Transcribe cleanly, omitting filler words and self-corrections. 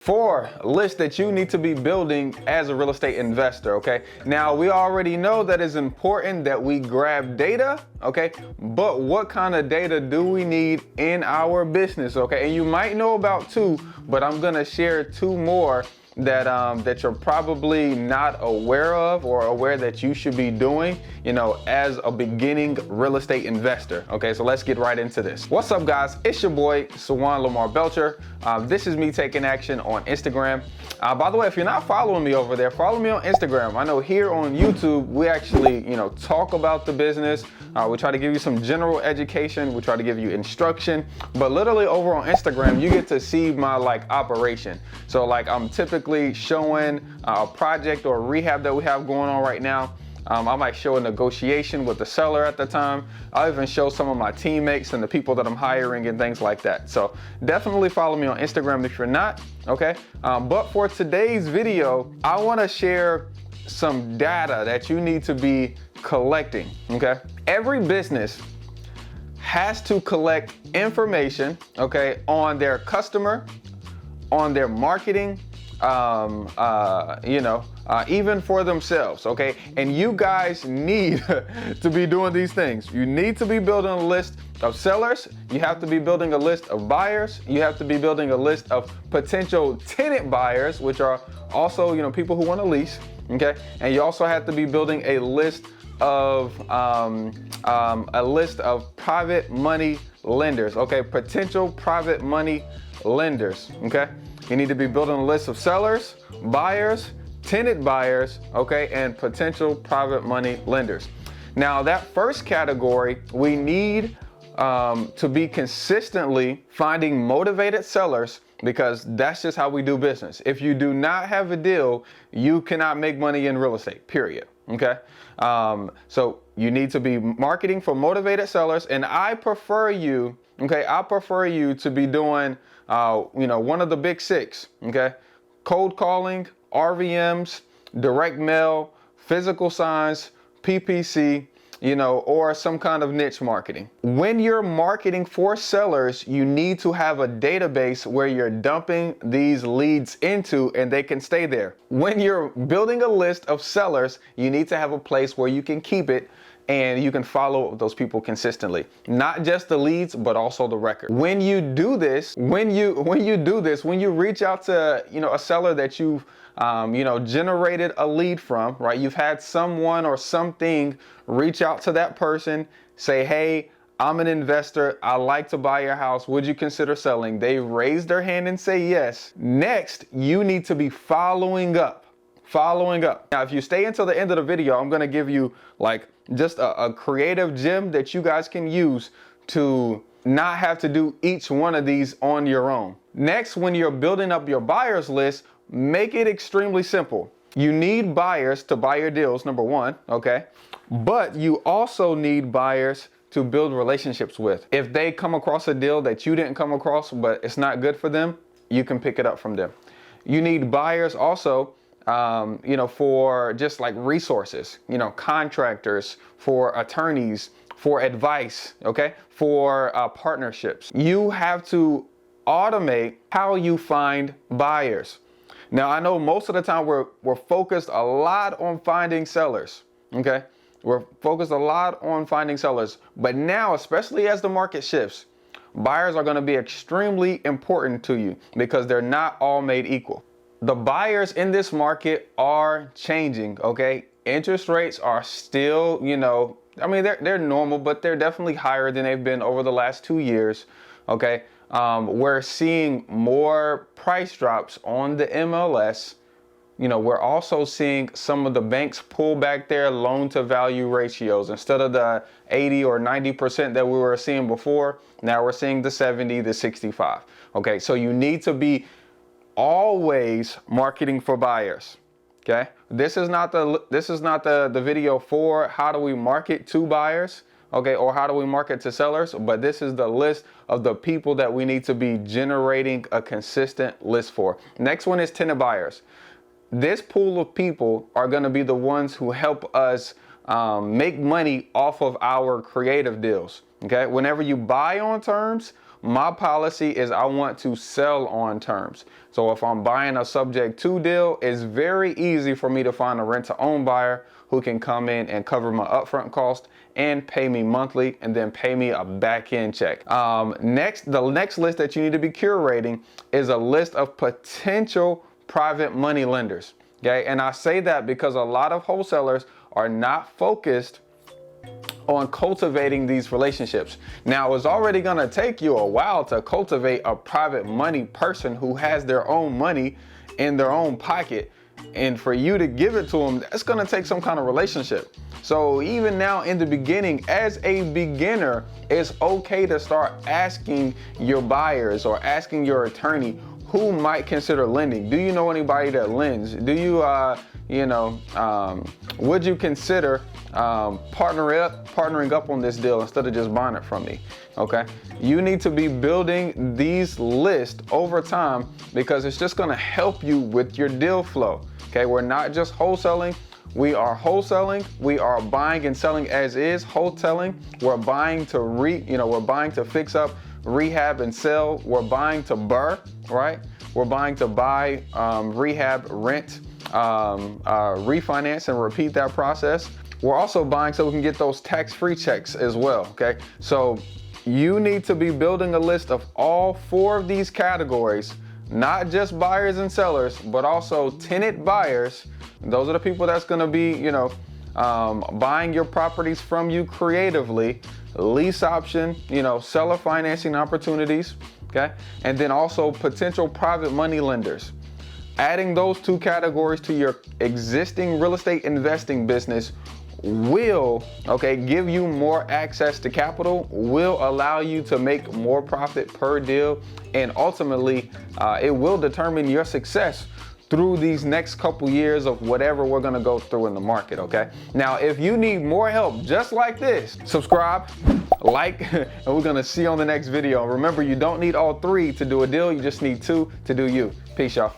4 lists that you need to be building as a real estate investor, okay? Now, we already know that it's important that we grab data, okay? But what kind of data do we need in our business, okay? And you might know about 2, but I'm gonna share 2 more that you're probably not aware of or aware that you should be doing, as a beginning real estate investor. Okay, so let's get right into this. What's up, guys? It's your boy, Sawan Lamar Belcher. This is me taking action on Instagram. By the way, if you're not following me over there, follow me on Instagram. I know here on YouTube, we actually, talk about the business. We try to give you some general education. We try to give you instruction, but literally over on Instagram, you get to see my operation. So I'm typically showing a project or a rehab that we have going on right now. I might show a negotiation with the seller at the time. I'll even show some of my teammates and the people that I'm hiring and things like that. So definitely follow me on Instagram if you're not, okay? But for today's video, I wanna share some data that you need to be collecting, okay? Every business has to collect information, okay, on their customer, on their marketing, even for themselves, okay? And you guys need to be doing these things. You need to be building a list of sellers. You have to be building a list of buyers. You have to be building a list of potential tenant buyers, which are also, people who want to lease, okay? And you also have to be building a list of private money lenders, okay? Potential private money lenders, okay? You need to be building a list of sellers, buyers, tenant buyers, okay, and potential private money lenders. Now, that first category, we need to be consistently finding motivated sellers, because that's just how we do business. If you do not have a deal, you cannot make money in real estate, period, okay? So you need to be marketing for motivated sellers, and I prefer you to be doing one of the big 6, okay? Cold calling, RVMs, direct mail, physical signs, PPC, or some kind of niche marketing. When you're marketing for sellers, you need to have a database where you're dumping these leads into and they can stay there. When you're building a list of sellers, you need to have a place where you can keep it and you can follow those people consistently. Not just the leads, but also the record. When you do this, when you reach out to, a seller that you've, generated a lead from, right? You've had someone or something reach out to that person, say, hey, I'm an investor. I like to buy your house. Would you consider selling? They raise their hand and say yes. Next, you need to be following up. Now, if you stay until the end of the video, I'm gonna give you just a creative gem that you guys can use to not have to do each one of these on your own. Next, when you're building up your buyers list, make it extremely simple. You need buyers to buy your deals, number 1, okay? But you also need buyers to build relationships with. If they come across a deal that you didn't come across, but it's not good for them, you can pick it up from them. You need buyers also for just resources, contractors, for attorneys, for advice, okay, for partnerships. You have to automate how you find buyers. Now, I know most of the time we're focused a lot on finding sellers, okay? We're focused a lot on finding sellers, but now, especially as the market shifts, buyers are gonna be extremely important to you because they're not all made equal. The buyers in this market are changing, okay? Interest rates are still, they're normal, but they're definitely higher than they've been over the last 2 years, okay? We're seeing more price drops on the MLS. We're also seeing some of the banks pull back their loan to value ratios. Instead of the 80 or 90% that we were seeing before, now we're seeing the 70, the 65, okay? So you need to be always marketing for buyers, okay? This is not the video for how do we market to buyers, okay, or how do we market to sellers, but this is the list of the people that we need to be generating a consistent list for. Next one is tenant buyers. This pool of people are going to be the ones who help us make money off of our creative deals, okay? Whenever you buy on terms my policy is I want to sell on terms. So if I'm buying a subject to deal, it's very easy for me to find a rent to own buyer who can come in and cover my upfront cost and pay me monthly and then pay me a back end check. The next list that you need to be curating is a list of potential private money lenders. Okay, and I say that because a lot of wholesalers are not focused on cultivating these relationships. Now, it's already gonna take you a while to cultivate a private money person who has their own money in their own pocket. And for you to give it to them, that's gonna take some kind of relationship. So even now in the beginning, as a beginner, it's okay to start asking your buyers or asking your attorney who might consider lending. Do you know anybody that lends? Do you, would you consider partnering up on this deal instead of just buying it from me? Okay, you need to be building these lists over time because it's just gonna help you with your deal flow. Okay, we're not just wholesaling. We are wholesaling. We are buying and selling as is. Wholesaling. We're buying to we're buying to fix up, rehab, and sell. We're buying to burr, right? We're buying to buy, rehab, rent, refinance, and repeat that process. We're also buying so we can get those tax-free checks as well. Okay, so you need to be building a list of all 4 of these categories. Not just buyers and sellers, but also tenant buyers. Those are the people that's gonna be, buying your properties from you creatively. Lease option, seller financing opportunities, okay? And then also potential private money lenders. Adding those 2 categories to your existing real estate investing business will, give you more access to capital, will allow you to make more profit per deal, and ultimately it will determine your success through these next couple years of whatever we're gonna go through in the market, okay? Now, if you need more help just like this, subscribe, like, and we're gonna see you on the next video. Remember, you don't need all 3 to do a deal, you just need 2 to do you. Peace, y'all.